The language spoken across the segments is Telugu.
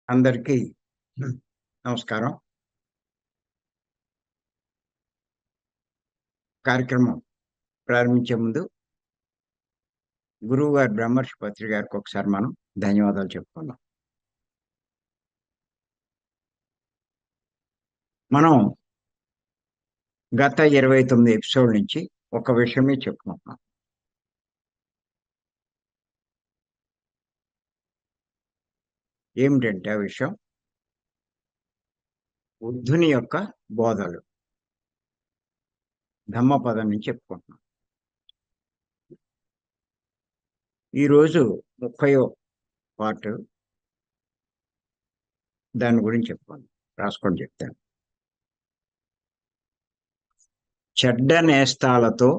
అందరికీ నమస్కారం. కార్యక్రమం ప్రారంభించే ముందు గురువుగారు బ్రహ్మర్షి పత్రి గారికి ఒకసారి మనం ధన్యవాదాలు చెప్పుకుందాం. మనం గత 29 ఎపిసోడ్ నుంచి ఒక విషయమే చెప్పుకుంటున్నాం. ఏమిటంటే ఆ విషయం బుద్ధుని యొక్క బోధలు. ధమ్మపదం నుంచి చెప్పుకుంటున్నాం. ఈరోజు 30వ పార్ట్ దాని గురించి చెప్పుకుందాం. రాసుకొని చెప్తాను. చెడ్డ నేస్తాలతో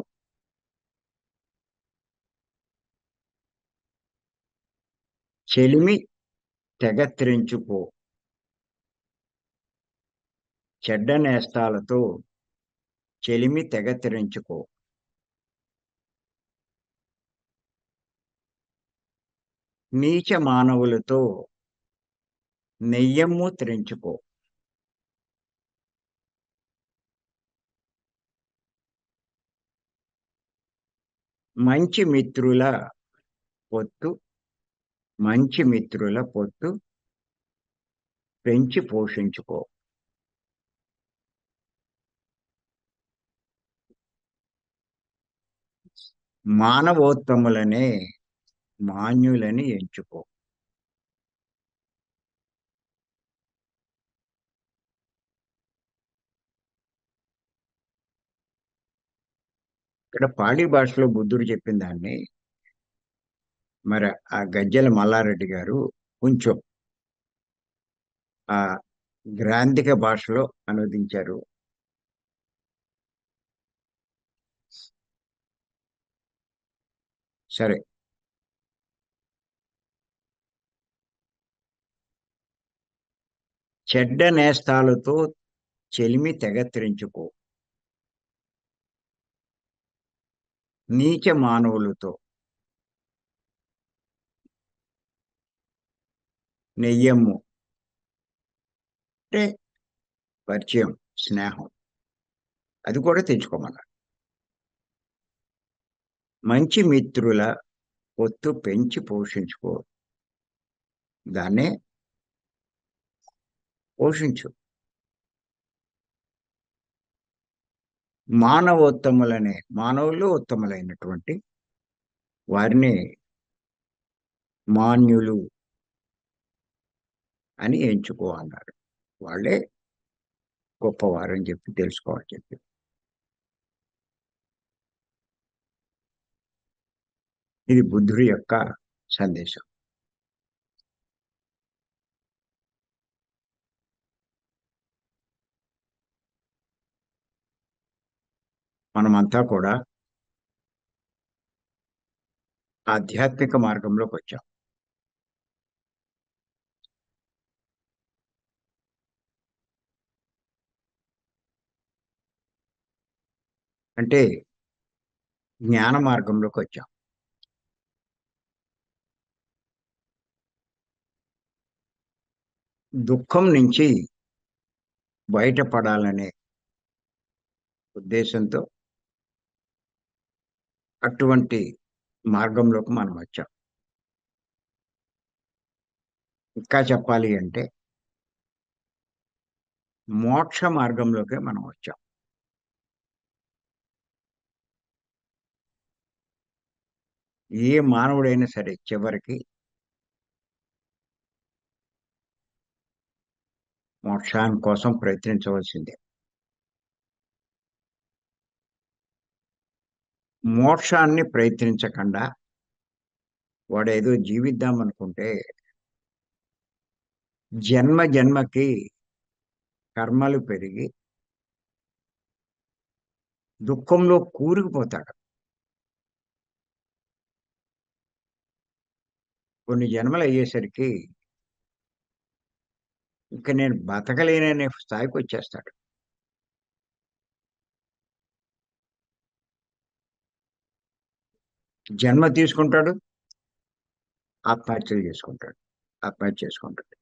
చెలిమి తెగత్రించుకో. చెడ్డ నేస్తాలతో చెలిమి తెగత్రించుకో. నీచ మానవులతో నెయ్యమ్ము త్రెంచుకో. మంచి మిత్రుల పొత్తు మంచి మిత్రుల పొత్తు పెంచి పోషించుకో. మానవోత్తములనే మాన్యులని ఎంచుకో. ఇక్కడ పాళీ భాషలో బుద్ధుడు చెప్పిన దాన్ని మరి ఆ గజ్జెల మల్లారెడ్డి గారు కొంచెం ఆ గ్రాంధిక భాషలో అనువదించారు. సరే, చెడ్డ నేస్తాలతో చెలిమి తెగత్రించుకో. నీచ మానవులతో నెయ్యమ్ము అంటే పరిచయం, స్నేహం అది కూడా తెచ్చుకోమన్నారు. మంచి మిత్రుల పొత్తు పెంచి పోషించుకో. దాన్నే పోషించు. మానవోత్తములనే మానవుల్లో ఉత్తములైనటువంటి వారిని మాన్యులు అని ఎంచుకో అన్నారు. వాళ్ళే గొప్పవారని చెప్పి తెలుసుకోవాలి చెప్పి. ఇది బుద్ధుడి యొక్క సందేశం. మనమంతా కూడా ఆధ్యాత్మిక మార్గంలోకి వచ్చాం. అంటే జ్ఞాన మార్గంలోకి వచ్చాం. దుఃఖం నుంచి బయటపడాలనే ఉద్దేశంతో అటువంటి మార్గంలోకి మనం వచ్చాం. ఇంకా చెప్పాలి అంటే మోక్ష మార్గంలోకే మనం వచ్చాం. ఏ మానవుడైనా సరే చివరికి మోక్షాని కోసం ప్రయత్నించవలసిందే. మోక్షాన్ని ప్రయత్నించకుండా వాడేదో జీవిద్దాం అనుకుంటే జన్మ జన్మకి కర్మలు పెరిగి దుఃఖంలో కూరుకుపోతాడు. కొన్ని జన్మలు అయ్యేసరికి ఇంక నేను బతకలేననే స్థాయికి వచ్చేస్తాడు. జన్మ తీసుకుంటాడు, ఆత్మహత్యలు చేసుకుంటాడు, ఆత్మహత్య చేసుకుంటాడు.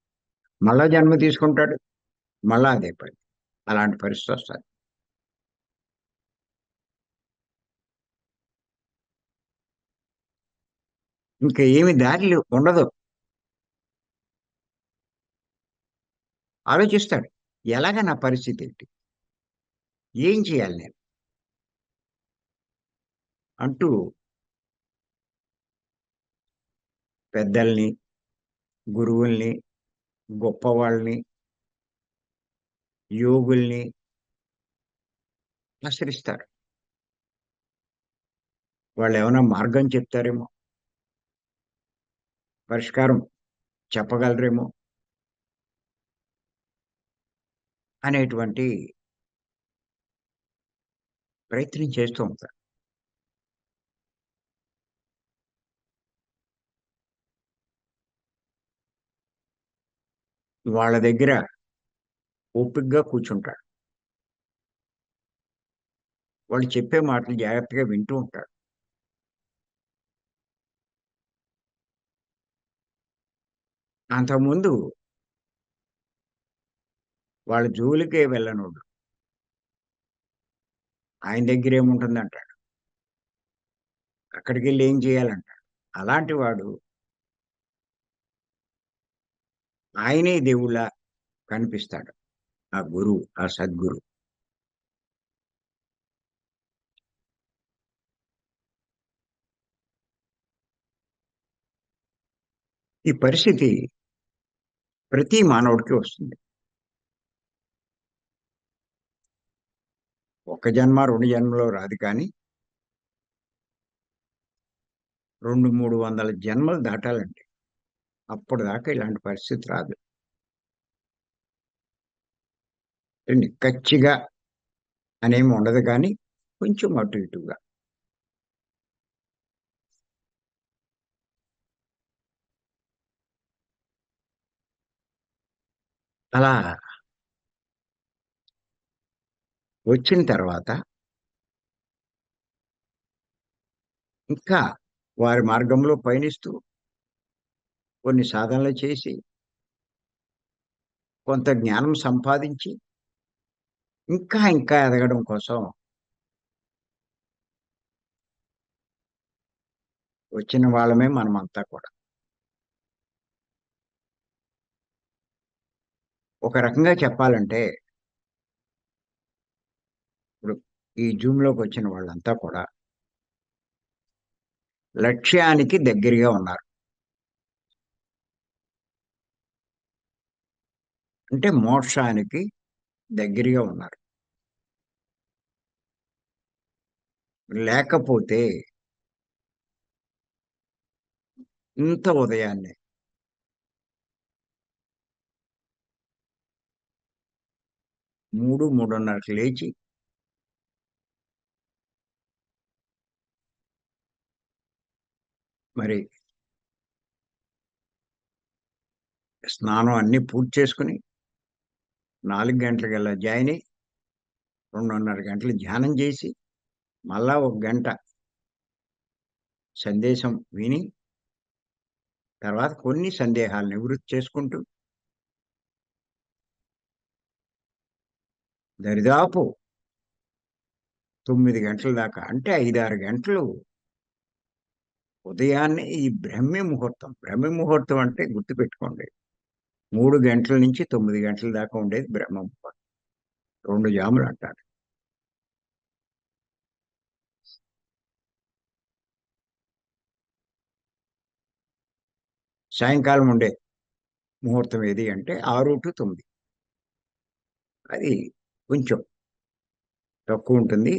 మళ్ళా జన్మ తీసుకుంటాడు, మళ్ళా అదే పని. అలాంటి పరిస్థితి వస్తుంది. ఇంకా ఏమి దారి ఉండదు. ఆలోచిస్తాడు, ఎలాగ నా పరిస్థితి ఏంటి, ఏం చేయాలి నేను అంటూ పెద్దల్ని, గురువుల్ని, గొప్పవాళ్ళని, యోగుల్ని ఆశ్రయిస్తారు. వాళ్ళు ఏమైనా మార్గం చెప్తారేమో, పరిష్కారం చెప్పగలరేమో అనేటువంటి ప్రయత్నం చేస్తూ ఉంటారు. వాళ్ళ దగ్గర ఓపికగా కూర్చుంటాడు. వాళ్ళు చెప్పే మాటలు జాగ్రత్తగా వింటూ ఉంటాడు. అంతకుముందు వాళ్ళ జోలికే వెళ్ళనోడు ఆయన దగ్గర ఏముంటుందంటాడు. అక్కడికెళ్ళి ఏం చేయాలంటాడు. అలాంటి వాడు ఆయనే దేవుళ్ళా కనిపిస్తాడు. ఆ గురువు, ఆ సద్గురు. ఈ పరిస్థితి ప్రతి మానవుడికి వస్తుంది. ఒక జన్మ, 2 జన్మలో రాదు కానీ 200, 300 జన్మలు దాటాలండి. అప్పటిదాకా ఇలాంటి పరిస్థితి రాదు. నిక్కచ్చిగా అనేమి ఉండదు కానీ కొంచెం అటు ఇటుగా. అలా వచ్చిన తర్వాత ఇంకా వారి మార్గంలో పయనిస్తూ కొన్ని సాధనలు చేసి కొంత జ్ఞానం సంపాదించి ఇంకా ఇంకా ఎదగడం కోసం వచ్చిన వాళ్ళమే మనమంతా కూడా. ఒక రకంగా చెప్పాలంటే ఇప్పుడు ఈ జూమ్‌లోకి వచ్చిన వాళ్ళంతా కూడా లక్ష్యానికి దగ్గరగా ఉన్నారు. అంటే మోక్షానికి దగ్గరగా ఉన్నారు. లేకపోతే ఇంత ఉదయాన్నే 3, 3:30కి లేచి మరి స్నానం అన్నీ పూర్తి చేసుకొని 4 గంటలకల్లా జాయిన్ అయ్యి 2:30 గంటలు ధ్యానం చేసి మళ్ళా ఒక గంట సందేశం విని తర్వాత కొన్ని సందేహాలు నివృత్తి చేసుకుంటూ దరిదాపు 9 గంటల దాకా అంటే 5, 6 గంటలు ఉదయాన్నే ఈ బ్రహ్మీ ముహూర్తం. బ్రహ్మీ ముహూర్తం అంటే గుర్తుపెట్టుకోండి. 3 గంటల నుంచి 9 గంటల దాకా ఉండేది బ్రహ్మ ముహూర్తం. 2 జాములు అంటారు. సాయంకాలం ఉండే ముహూర్తం ఏది అంటే 6-9. అది కొంచెం తక్కువ ఉంటుంది.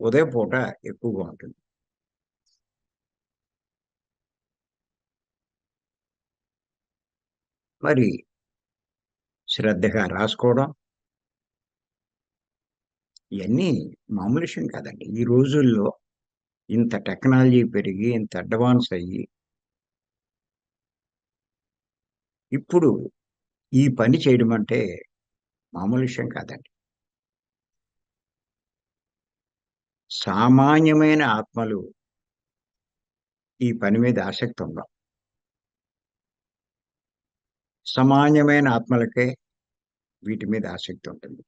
ఉదయం పూట ఎక్కువగా ఉంటుంది. మరి శ్రద్ధగా రాసుకోవడం ఇయన్నీ మామూలు విషయం కాదండి. ఈ రోజుల్లో ఇంత టెక్నాలజీ పెరిగి, ఇంత అడ్వాన్స్ అయ్యి, ఇప్పుడు ఈ పని చేయడం అంటే మామూలు విషయం కాదండి. సామాన్యమైన ఆత్మలు ఈ పని మీద ఆసక్తి ఉండవు. సామాన్యమైన ఆత్మలకే వీటి మీద ఆసక్తి ఉంటుంది.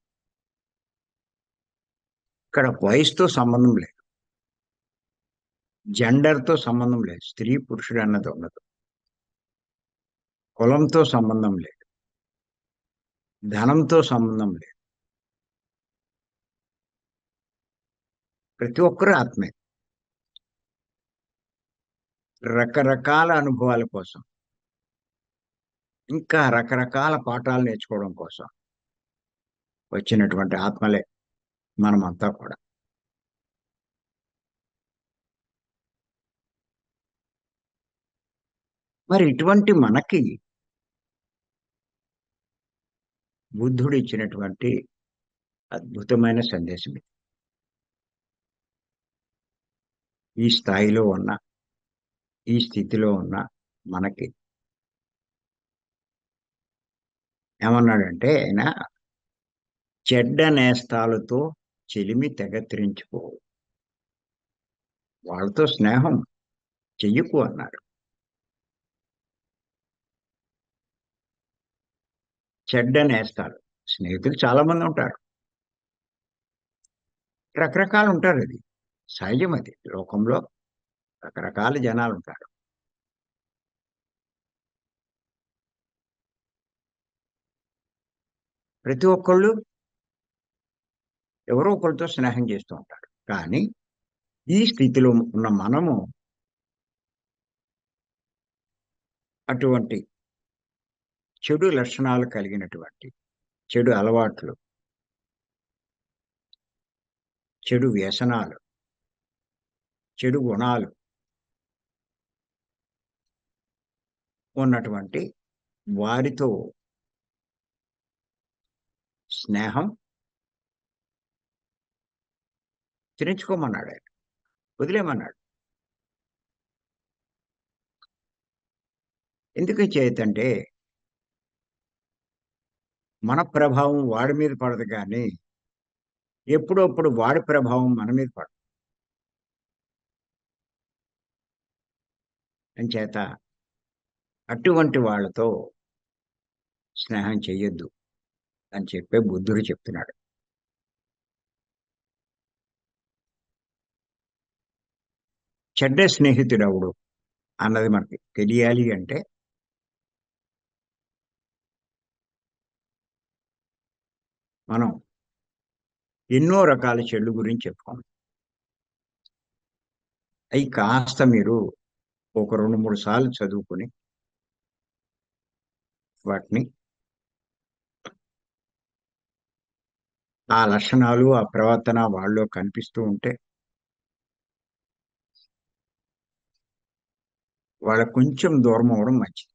ఇక్కడ వయసుతో సంబంధం లేదు. జెండర్‌తో సంబంధం లేదు. స్త్రీ, పురుషుడు అన్నది ఉండదు. కులంతో సంబంధం లేదు. ధనంతో సంబంధం లేదు. ప్రతి ఒక్కరు ఆత్మే. రకరకాల అనుభవాల కోసం, ఇంకా రకరకాల పాఠాలు నేర్చుకోవడం కోసం వచ్చినటువంటి ఆత్మలే మనమంతా కూడా. మరి ఇటువంటి మనకి బుద్ధుడు ఇచ్చినటువంటి అద్భుతమైన సందేశం ఇది. ఈ స్థాయిలో ఉన్న, ఈ స్థితిలో ఉన్న మనకి ఏమన్నాడంటే ఆయన, చెడ్డ నేస్తాలతో చెలిమి తెగత్రించుకో. వాళ్ళతో స్నేహం చెయ్యకు అన్నాడు. చెడ్డ నేస్తాలు. స్నేహితులు చాలా మంది ఉంటారు. రకరకాలు ఉంటారు అది. సహజం అది. లోకంలో రకరకాల జనాలుంటారు. ప్రతి ఒక్కళ్ళు ఎవరో ఒకళ్ళతో స్నేహం చేస్తూ ఉంటారు. కానీ ఈ స్థితిలో ఉన్న మనము అటువంటి చెడు లక్షణాలు కలిగినటువంటి, చెడు అలవాట్లు, చెడు వ్యసనాలు, చెడు గుణాలు ఉన్నటువంటి వారితో స్నేహం తెంచుకోమన్నాడాయన. వదిలేయమన్నాడు. ఎందుకు చేతంటే, మన ప్రభావం వాడి మీద పడదు గానీ, ఎప్పుడప్పుడు వాడి ప్రభావం మన మీద పడదు. అంచేత అటువంటి వాళ్ళతో స్నేహం చెయ్యొద్దు అని చెప్పే బుద్ధుడు చెప్తున్నాడు. చెడ్డ స్నేహితుడెవడు అన్నది మనకి తెలియాలి అంటే, మనం ఎన్నో రకాల చెడు గురించి చెప్పుకున్నాం. అయి కాస్త మీరు ఒక 2, 3 సార్లు చదువుకొని వాటిని, ఆ లక్షణాలు, ఆ ప్రవర్తన వాళ్ళలో కనిపిస్తూ ఉంటే, వాళ్ళకి కొంచెం దూరం అవ్వడం మంచిది.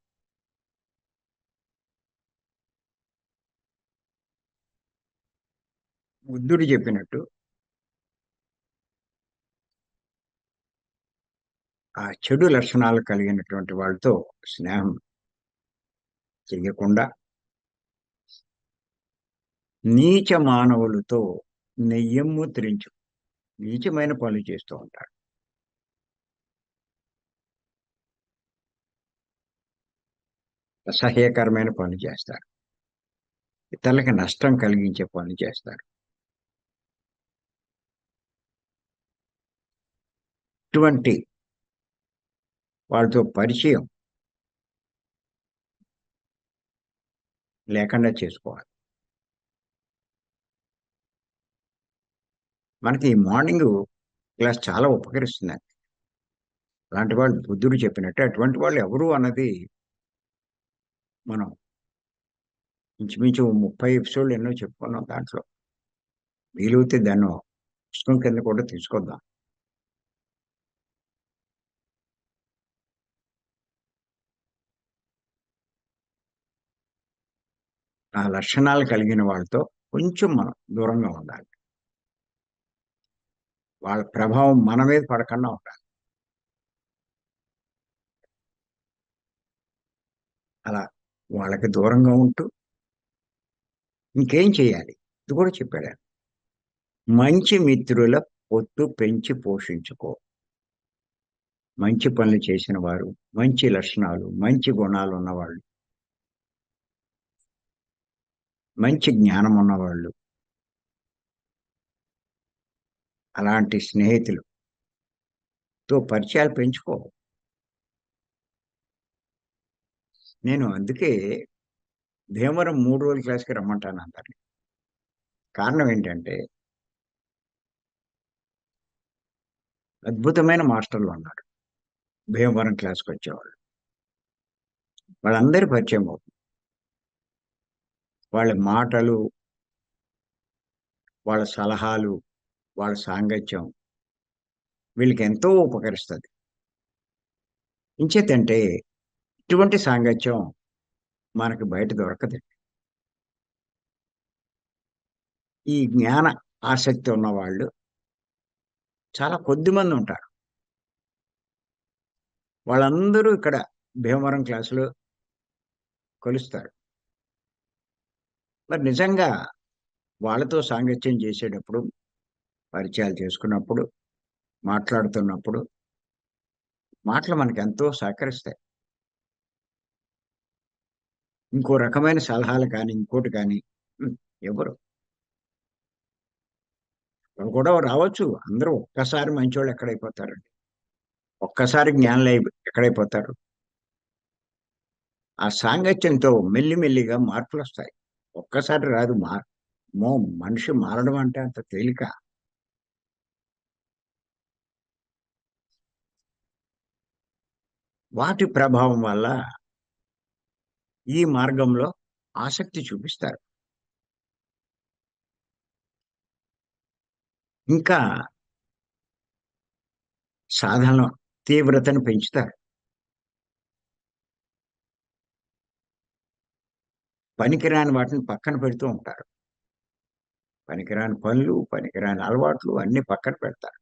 బుద్ధుడు చెప్పినట్టు ఆ చెడు లక్షణాలు కలిగినటువంటి వాళ్ళతో స్నేహం చెయ్యకుండా, నీచ మానవులతో నెయ్యమ్ము త్రించు. నీచమైన పనులు చేస్తూ ఉంటారు. అసహ్యకరమైన పనులు చేస్తారు. ఇతరులకి నష్టం కలిగించే పనులు చేస్తారు. ఇటువంటి వాళ్ళతో పరిచయం లేకుండా చేసుకోవాలి. మనకి ఈ మార్నింగు క్లాస్ చాలా ఉపకరిస్తుందండి. అలాంటి వాళ్ళు బుద్ధుడు చెప్పినట్టు అటువంటి వాళ్ళు ఎవరు అన్నది మనం ఇంచుమించు 30 ఎపిసోడ్‌లు ఎన్నో చెప్పుకున్నాం దాంట్లో. వీలైతే దాన్ని పుస్తకం కింద కూడా తీసుకొద్దాం. ఆ లక్షణాలు కలిగిన వాళ్ళతో కొంచెం మనం దూరంగా ఉండాలి. వాళ్ళ ప్రభావం మన మీద పడకుండా ఉండాలి. అలా వాళ్ళకి దూరంగా ఉంటూ ఇంకేం చేయాలి? ఇది కూడా చెప్పాడాయన. మంచి మిత్రుల పొత్తు పెంచి పోషించుకో. మంచి పనులు చేసిన వారు, మంచి లక్షణాలు, మంచి గుణాలు ఉన్నవాళ్ళు మంచి జ్ఞానం ఉన్నవాళ్ళు, అలాంటి స్నేహితులతో పరిచయాలు పెంచుకో. నేను అందుకే భీమవరం 3 రోజుల క్లాస్‌కి రమ్మంటాను అందరిని. కారణం ఏంటంటే, అద్భుతమైన మాస్టర్లున్నారు భీమవరం క్లాస్‌కొచ్చేవాళ్ళు. వాళ్ళందరి పరిచయం అవుతుంది. వాళ్ళ మాటలు, వాళ్ళ సలహాలు, వాళ్ళ సాంగత్యం వీళ్ళకెంతో ఉపకరిస్తది. ఇంచేతంటే ఇటువంటి సాంగత్యం మనకి బయట దొరకదండి. ఈ జ్ఞాన ఆసక్తి ఉన్నవాళ్ళు చాలా కొద్దిమందుంటారు. వాళ్ళందరూ ఇక్కడ భీమవరం క్లాస్‌లో కలుస్తారు. మరి నిజంగా వాళ్ళతో సాంగత్యం చేసేటప్పుడు, పరిచయాలు చేసుకున్నప్పుడు, మాట్లాడుతున్నప్పుడు మాటలు మనకెంతో సహకరిస్తాయి. ఇంకో రకమైన సలహాలు కానీ, ఇంకోటి కానీ ఇవ్వరు. గొడవ రావచ్చు. అందరూ ఒక్కసారి మంచోళ్ళు ఎక్కడైపోతారండి. ఒక్కసారి జ్ఞానులై ఎక్కడైపోతారు. ఆ సాంగత్యంతో మెల్లి మెల్లిగా మార్పులొస్తాయి. ఒక్కసారి రాదు. అమ్మో! మనిషి మారడం అంటే అంత తేలిక. వాటి ప్రభావం వల్ల ఈ మార్గంలో ఆసక్తి చూపిస్తారు. ఇంకా సాధనలో తీవ్రతను పెంచుతారు. పనికిరాని వాటిని పక్కన పెడుతూ ఉంటారు. పనికిరాని పనులు, పనికిరాని అలవాట్లు అన్నీ పక్కన పెడతారు.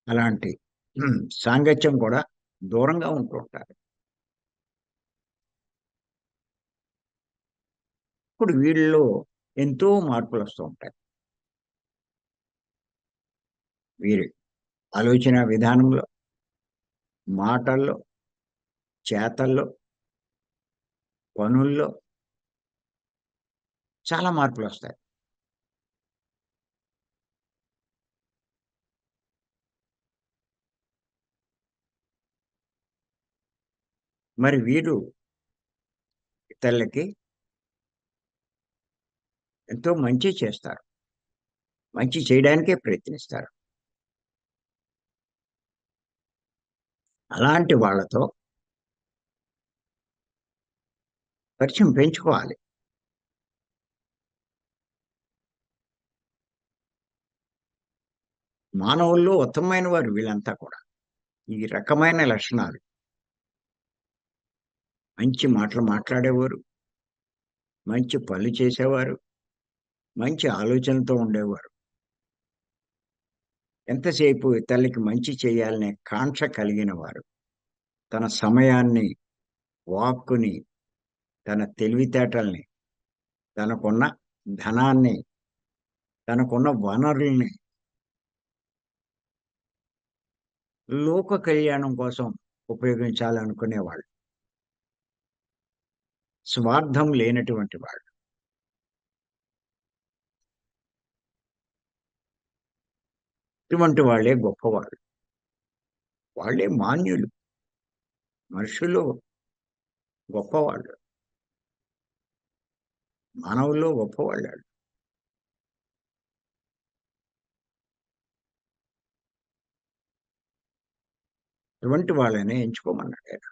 అలాంటి సాంగత్యం కూడా దూరంగా ఉంటూ ఉంటారు. ఇప్పుడు వీళ్ళలో ఎంతో మార్పులొస్తూ ఉంటాయి. వీరి ఆలోచన విధానంలో, మాటల్లో, చేతల్లో, పనుల్లో చాలా మార్పులొస్తాయి. మరి వీరు ఇతరులకి ఎంతో మంచి చేస్తారు. మంచి చేయడానికే ప్రయత్నిస్తారు. అలాంటి వాళ్ళతో పరిచయం పెంచుకోవాలి. మానవుల్లో ఉత్తమమైన వారు వీళ్ళంతా కూడా. ఈ రకమైన లక్షణాలు మంచి మాటలు మాట్లాడేవారు, మంచి పనులు చేసేవారు, మంచి ఆలోచనలతో ఉండేవారు. ఎంతసేపు ఇతరులకి మంచి చేయాలనే కాంక్ష కలిగిన వారు. తన సమయాన్ని, వాక్కుని, తన తెలివితేటల్ని, తనకున్న ధనాన్ని, తనకున్న వనరుల్ని లోక కళ్యాణం కోసం ఉపయోగించాలనుకునేవాళ్ళు. స్వార్థం లేనటువంటి వాళ్ళు. ఇటువంటి వాళ్ళే గొప్పవాళ్ళు. వాళ్ళే మాన్యులు. మనుషుల్లో గొప్పవాళ్ళు. మానవుల్లో గొప్పవాళ్ళాళ్ళు. ఇటువంటి వాళ్ళనే ఎంచుకోమన్నాడాయన.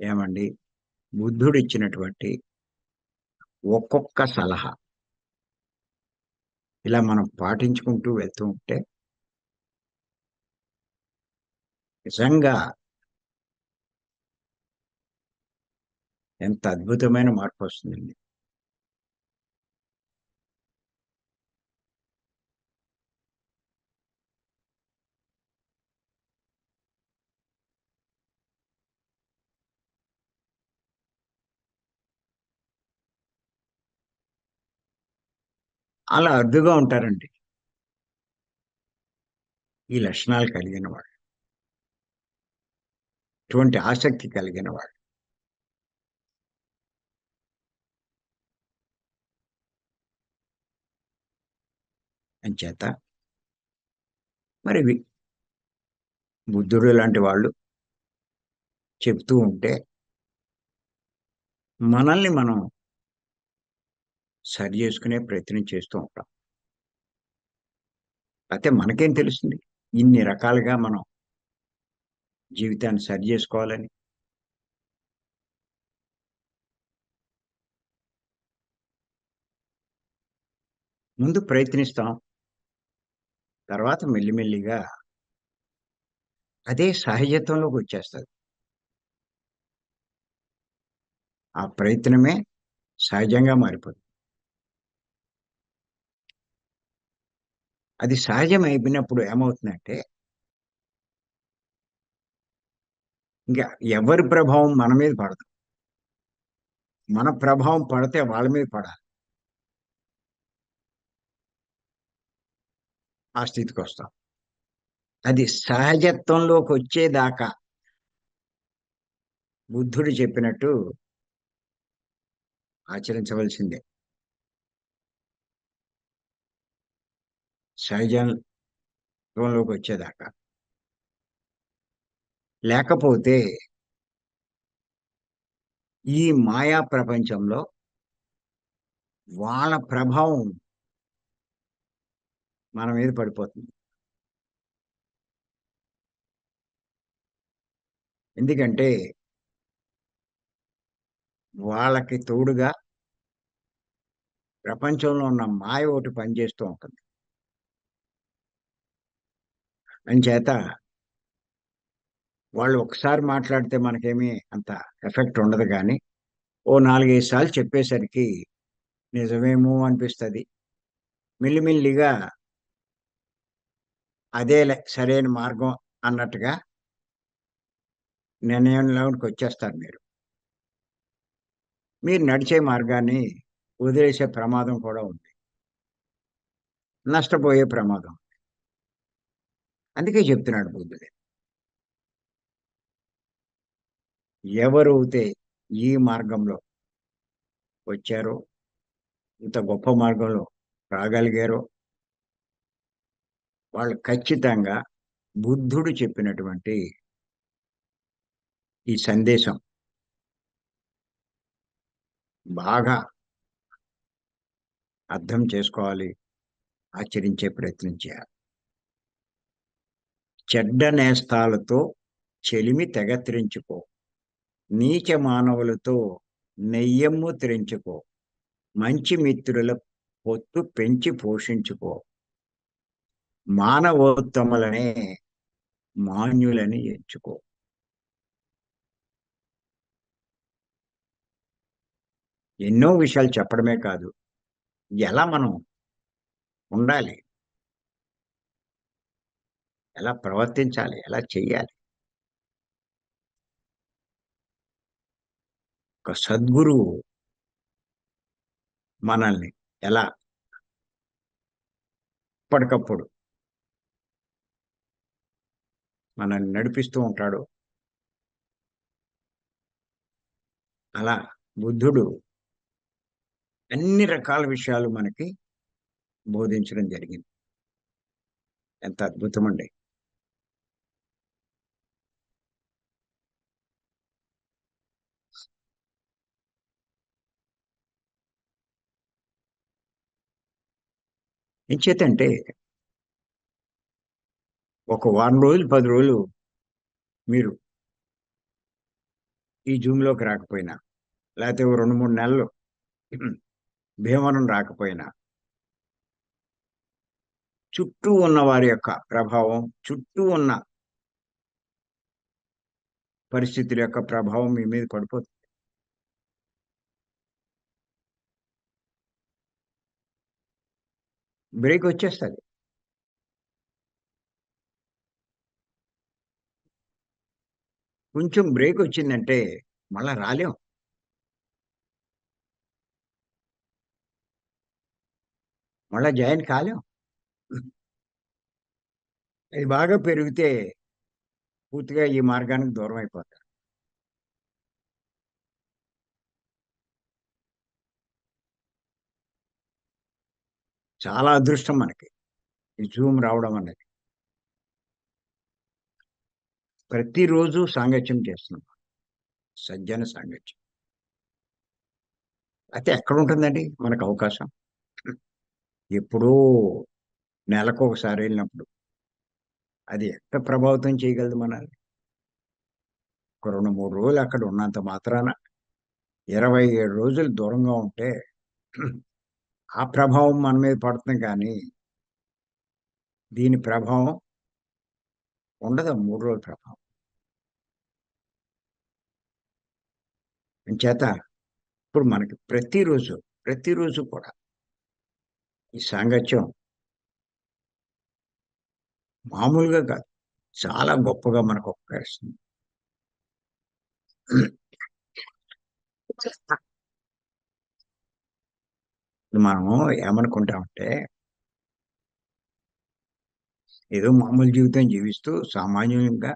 ఏమండి బుద్ధుడిచ్చినటువంటి ఒక్కొక్క సలహా ఇలా మనం పాటించుకుంటూ వెళ్తూ ఉంటే నిజంగా ఎంత అద్భుతమైన మార్పొస్తుందండి. అలా అరుదుగా ఉంటారండి ఈ లక్షణాలు కలిగిన వాళ్ళు. ఇటువంటి ఆసక్తి కలిగిన వాళ్ళు. అంచేత మరి బుద్ధుడు లాంటి వాళ్ళు చెప్తూ ఉంటే మనల్ని మనం సరి చేసుకునే ప్రయత్నం చేస్తూ ఉంటాం. అయితే మనకేం తెలుస్తుంది? ఇన్ని రకాలుగా మనం జీవితాన్ని సరి చేసుకోవాలని. ముందు ప్రయత్నిస్తాం. తర్వాత మెల్లిమెల్లిగా అదే సహజత్వంలోకొచ్చేస్తది. ఆ ప్రయత్నమే సహజంగా మారిపోతుంది. అది సహజం అయిపోయినప్పుడు ఏమవుతుందంటే, ఇంక ఎవరి ప్రభావం మన మీద పడదు. మన ప్రభావం పడితే వాళ్ళ మీద పడాలి. ఆ స్థితికొస్తాం. అది సహజత్వంలోకొచ్చేదాకా బుద్ధుడు చెప్పినట్టు ఆచరించవలసిందే. సహజత్వంలోకొచ్చేదాకా. లేకపోతే ఈ మాయా ప్రపంచంలో వాళ్ళ ప్రభావం మన మీద పడిపోతుంది. ఎందుకంటే వాళ్ళకి తోడుగా ప్రపంచంలో ఉన్న మాయ ఒకటి పనిచేస్తూ ఉంటుంది. అంచేత వాళ్ళు ఒకసారి మాట్లాడితే మనకేమీ అంత ఎఫెక్ట్ ఉండదు గానీ, ఓ 4, 5 సార్లు చెప్పేసరికి నిజమేమో అనిపిస్తది. మెల్లిమెల్లిగా అదేలే సరైన మార్గం అన్నట్టుగా నిర్ణయంలోకొచ్చేస్తారు మీరు. మీరు నడిచే మార్గాన్ని వదిలేసే ప్రమాదం కూడా ఉంది. నష్టపోయే ప్రమాదం. అందుకే చెప్తున్నాడు బుద్ధుడు. ఎవరైతే ఈ మార్గంలో వచ్చారో, ఇంత గొప్ప మార్గంలో రాగలిగారో, వాళ్ళు ఖచ్చితంగా బుద్ధుడు చెప్పినటువంటి ఈ సందేశం బాగా అర్థం చేసుకోవాలి. ఆచరించే ప్రయత్నం చేయాలి. చెడ్డ నేస్తాలతో చెలిమి తెగత్రించుకో. నీచ మానవులతో నెయ్యమ్ము త్రెంచుకో. మంచి మిత్రుల పొత్తు పెంచి పోషించుకో. మానవోత్తములనే మాన్యులని ఎంచుకో. ఎన్నో విషయాలు చెప్పడమే కాదు, ఎలా మనం ఉండాలి, ఎలా ప్రవర్తించాలి, ఎలా చెయ్యాలి. ఒక సద్గురువు మనల్ని ఎలా ఎప్పటికప్పుడు మనల్ని నడిపిస్తూ ఉంటాడో, అలా బుద్ధుడు అన్ని రకాల విషయాలు మనకి బోధించడం జరిగింది. ఎంత అద్భుతమండి. ఎంచేతంటే ఒక వారం రోజులు, 10 రోజులు మీరు ఈ జూమ్‌లోకి రాకపోయినా, లేతే ఓ 2, 3 నెలలు భీమవరం రాకపోయినా, చుట్టూ ఉన్న వారి యొక్క ప్రభావం, చుట్టూ ఉన్న పరిస్థితుల యొక్క ప్రభావం మీ మీద పడిపోతుంది. బ్రేకొచ్చేస్తది. కొంచెం బ్రేకొచ్చిందంటే మళ్ళా రాలేం. మళ్ళా జాయిన్ కాలేం. ఇది బాగా పెరిగితే పూర్తిగా ఈ మార్గానికి దూరం అయిపోతారు. చాలా అదృష్టం మనకి ఈ జూమ్ రావడం అనేది. ప్రతిరోజు సాంగత్యం చేస్తున్నాం, సజ్జన సాంగత్యం. అయితే ఎక్కడ ఉంటుందండి మనకు అవకాశం? ఎప్పుడో నెలకు ఒకసారి వెళ్ళినప్పుడు అది ఎంత ప్రభావితం చేయగలదు మనల్ని? ఒక 2, 3 రోజులు అక్కడ ఉన్నంత మాత్రాన 27 రోజులు దూరంగా ఉంటే ఆ ప్రభావం మన మీద పడుతుంది కానీ దీని ప్రభావం ఉండదు. 3 రోజుల ప్రభావం చేత ఇప్పుడు మనకి ప్రతిరోజు కూడా ఈ సాంగత్యం మామూలుగా కాదు, చాలా గొప్పగా మనకు ఉపకరిస్తుంది. మనం ఏమనుకుంటామంటే ఏదో మామూలు జీవితం జీవిస్తూ సామాన్యంగా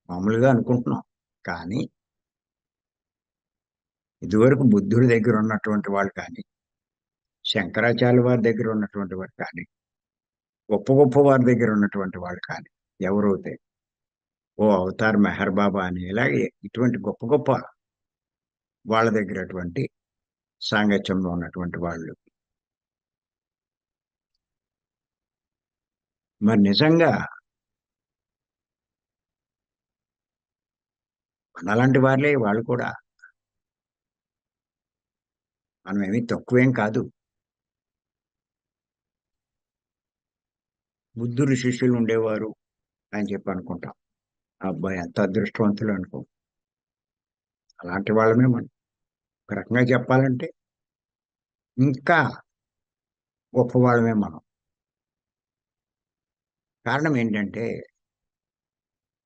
మామూలుగా అనుకుంటున్నాం. కానీ ఇదివరకు బుద్ధుడి దగ్గర ఉన్నటువంటి వాళ్ళు కానీ, శంకరాచార్య వారి దగ్గర ఉన్నటువంటి వారు కానీ, గొప్ప గొప్ప వారి దగ్గర ఉన్నటువంటి వాళ్ళు కానీ, ఎవరైతే ఓ అవతార్ మెహర్ బాబా అని ఇలాగే ఇటువంటి గొప్ప గొప్ప వాళ్ళ దగ్గర అటువంటి సాంగత్యంలో ఉన్నటువంటి వాళ్ళు మరి నిజంగా మనలాంటి వాళ్ళే వాళ్ళు కూడా. మనం ఏమీ తక్కువేం కాదు. బుద్ధుడి శిష్యులు ఉండేవారు అని చెప్పి అనుకుంటాం. అబ్బాయి ఎంత అదృష్టవంతులు అనుకో. అలాంటి వాళ్ళమే మనం. ఒక రకంగా చెప్పాలంటే ఇంకా గొప్ప వాళ్ళమే మనం. కారణం ఏంటంటే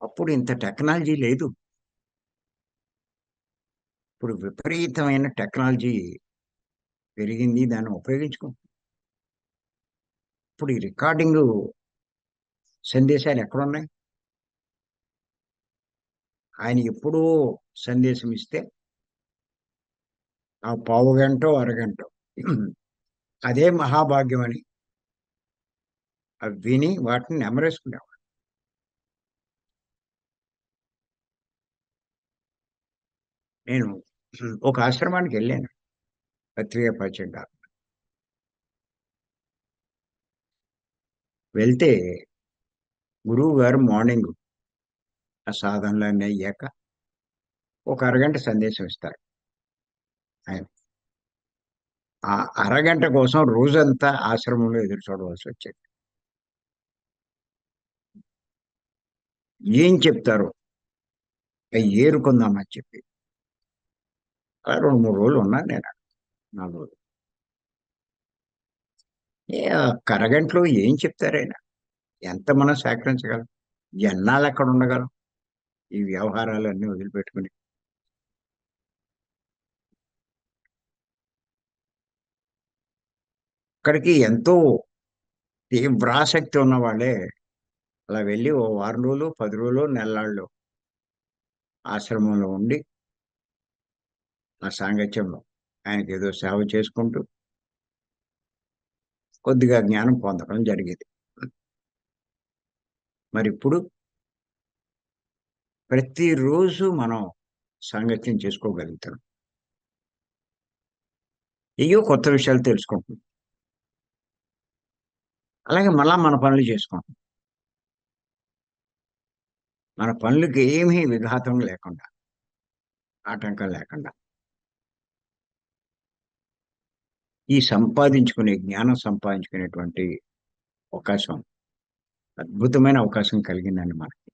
అప్పుడు ఇంత టెక్నాలజీ లేదు. ఇప్పుడు విపరీతమైన టెక్నాలజీ పెరిగింది. దాన్ని ఉపయోగించుకుంటున్నాం. ఇప్పుడు ఈ రికార్డింగ్ సందేశాలు ఎక్కడున్నాయి? ఆయన ఎప్పుడో సందేశం ఇస్తే ఆ పావుగంటో, అరగంటో అదే మహాభాగ్యం అని అవి విని వాటిని నెమరేసుకునేవాడు. నేను ఒక ఆశ్రమానికి వెళ్ళాను, పత్రికా పరిచయం కాదు. వెళ్తే గురువు గారు మార్నింగ్ ఆ సాధనలన్నీ అయ్యాక ఒక అరగంట సందేశం ఇస్తారు ఆయన. ఆ అరగంట కోసం రోజంతా ఆశ్రమంలో ఎదురు చూడవలసి వచ్చేది. ఏం చెప్తారో అవి ఏరుకుందామని చెప్పి అలా 2, 3 రోజులు ఉన్నాను నేను అక్కడ. 4 రోజులు. ఒక్క అరగంటలో ఏం చెప్తారైనా? ఎంత మనం సేకరించగలం? ఎన్నాళ్ళు అక్కడ ఉండగలం ఈ వ్యవహారాలన్నీ వదిలిపెట్టుకుని? అక్కడికి ఎంతో తీవ్రాసక్తి ఉన్న వాళ్ళే అలా వెళ్ళి ఓ వారం రోజులు, 10 రోజులు, నెల్లాళ్ళు ఆశ్రమంలో ఉండి ఆ సాంగత్యంలో ఆయనకి ఏదో సేవ చేసుకుంటూ కొద్దిగా జ్ఞానం పొందడం జరిగేది. మరి ఇప్పుడు ప్రతిరోజు మనం సాంగత్యం చేసుకోగలుగుతాం. ఏయో కొత్త విషయాలు తెలుసుకుంటున్నాం. అలాగే మళ్ళా మన పనులు చేసుకుంటాం. మన పనులకి ఏమీ విఘాతం లేకుండా, ఆటంకం లేకుండా ఈ జ్ఞానం సంపాదించుకునేటువంటి అవకాశం, అద్భుతమైన అవకాశం కలిగిందండి మనకి.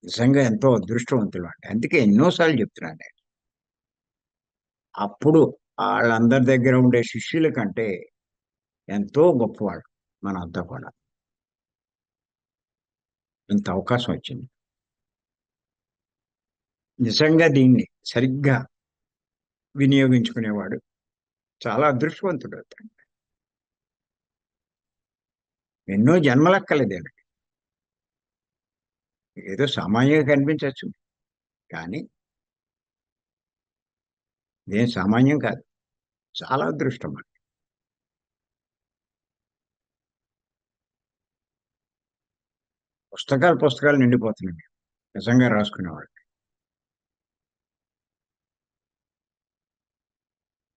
నిజంగా ఎంతో అదృష్టవంతులు అండి. అందుకే ఎన్నో సార్లు చెప్తున్నాను నేను. అప్పుడు ఆళ్ళందరి దగ్గర ఉండే శిష్యుల కంటే ఎంతో గొప్పవాళ్ళు మనంతా కూడా. ఇంత అవకాశం వచ్చింది. నిజంగా దీన్ని సరిగ్గా వినియోగించుకునేవాడు చాలా అదృష్టవంతుడు అతను. ఎన్నో జన్మలక్కర్లేదండి. ఏదో సామాన్యంగా కనిపించొచ్చు. కానీ ఇదేం సామాన్యం కాదు. చాలా అదృష్టం అది. పుస్తకాలు నిండిపోతున్నాయి. నిజంగా రాసుకునేవాళ్ళు.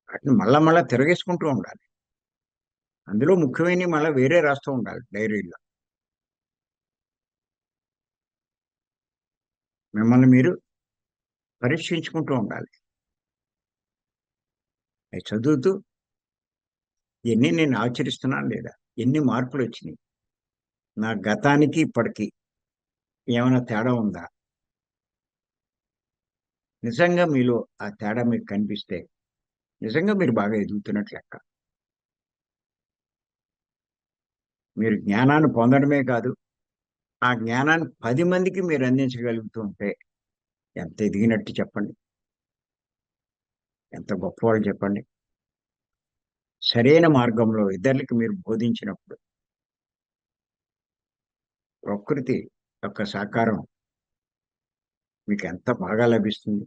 వాటిని మళ్ళా తిరగేసుకుంటూ ఉండాలి. అందులో ముఖ్యమైనవి మళ్ళా వేరే రాస్తూ ఉండాలి డైరీలో. మిమ్మల్ని మీరు పరీక్షించుకుంటూ ఉండాలి. అయి చదువుతూ ఇయన్నీ నేను ఆచరిస్తున్నానా లేదా? ఎన్ని మార్పులొచ్చినియి? నా గతానికి ఇప్పటికి ఏమైనా తేడా ఉందా? నిజంగా మీలో ఆ తేడా మీకు కనిపిస్తే నిజంగా మీరు బాగా ఎదుగుతున్నట్లు లెక్క. మీరు జ్ఞానాన్ని పొందడమే కాదు, ఆ జ్ఞానాన్ని 10 మందికి మీరు అందించగలుగుతూ ఉంటే ఎంత ఎదిగినట్టు చెప్పండి. ఎంత గొప్పవాళ్ళు చెప్పండి. సరైన మార్గంలో ఇతరులకి మీరు బోధించినప్పుడు ప్రకృతి యొక్క సహకారం మీకెంత బాగా లభిస్తుంది.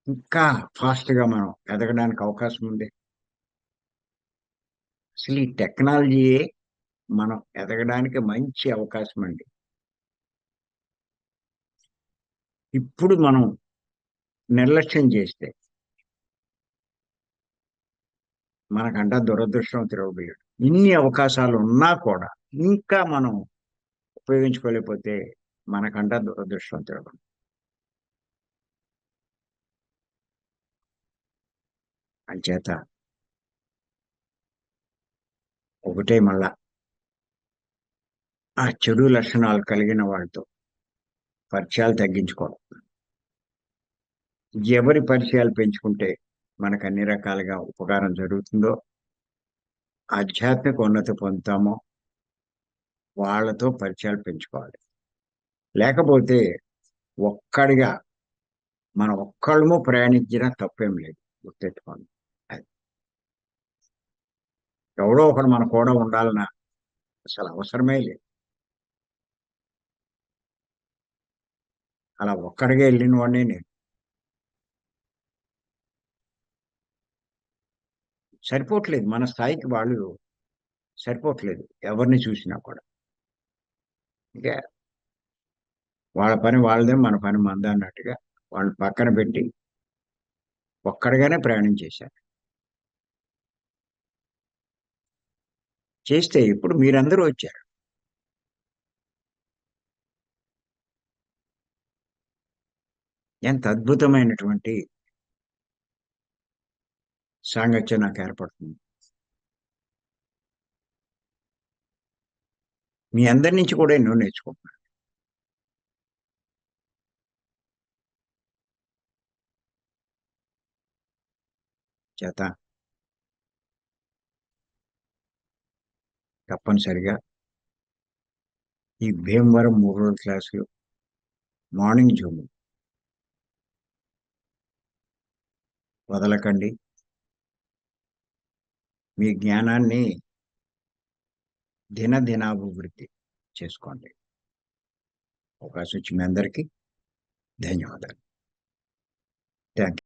ఇంకా ఫాస్ట్‌గా మనం ఎదగడానికి అవకాశం ఉంది. అసలు ఈ టెక్నాలజీయే మనం ఎదగడానికి మంచి అవకాశం అండి. ఇప్పుడు మనం నిర్లక్ష్యం చేస్తే మనకంటా దురదృష్టం తిరగబోయాడు. ఇన్ని అవకాశాలు ఉన్నా కూడా ఇంకా మనం ఉపయోగించుకోలేకపోతే మనకంటా దురదృష్టం తిరగదు. అంచేత ఒకటే మళ్ళా ఆ చెడు లక్షణాలు కలిగిన వాళ్ళతో పరిచయాలు తగ్గించుకోవడం. ఎవరి పరిచయాలు పెంచుకుంటే మనకు అన్ని రకాలుగా ఉపకారం జరుగుతుందో, ఆధ్యాత్మిక ఉన్నతి పొందుతామో వాళ్ళతో పరిచయాలు పెంచుకోవాలి. లేకపోతే ఒక్కడిగా మనం ఒక్కళ్ళము ప్రయాణించినా తప్పేం లేదు. గుర్తెట్టుకోండి. అది. ఎవడో ఒకడు మన కూడా ఉండాలన్న అసలు అవసరమే లేదు. అలా ఒక్కడిగా ఎళ్ళిన వాడినే నేను. సరిపోవట్లేదు. మన స్థాయికి వాళ్ళు సరిపోవట్లేదు. ఎవరిని చూసినా కూడా. ఇక వాళ్ళ పని వాళ్ళదే, మన పని మనదే అన్నట్టుగా వాళ్ళు పక్కన పెట్టి ఒక్కడిగానే ప్రయాణం చేశారు. చేస్తే ఇప్పుడు మీరందరూ వచ్చారు. ఎంత అద్భుతమైనటువంటి సాంగత్యం నాకు ఏర్పడుతుంది. మీ అందరి నుంచి కూడా ఎన్నో నేర్చుకుంటున్నాను. చేత తప్పనిసరిగా ఈ భీమవరం 3 రోజుల క్లాసులు మార్నింగ్ జూమ్ వదలకండి. మీ జ్ఞానాన్ని దినదినాభివృద్ధి చేసుకోండి. అవకాశం ఇచ్చిన మీ అందరికీ ధన్యవాదాలు. థాంక్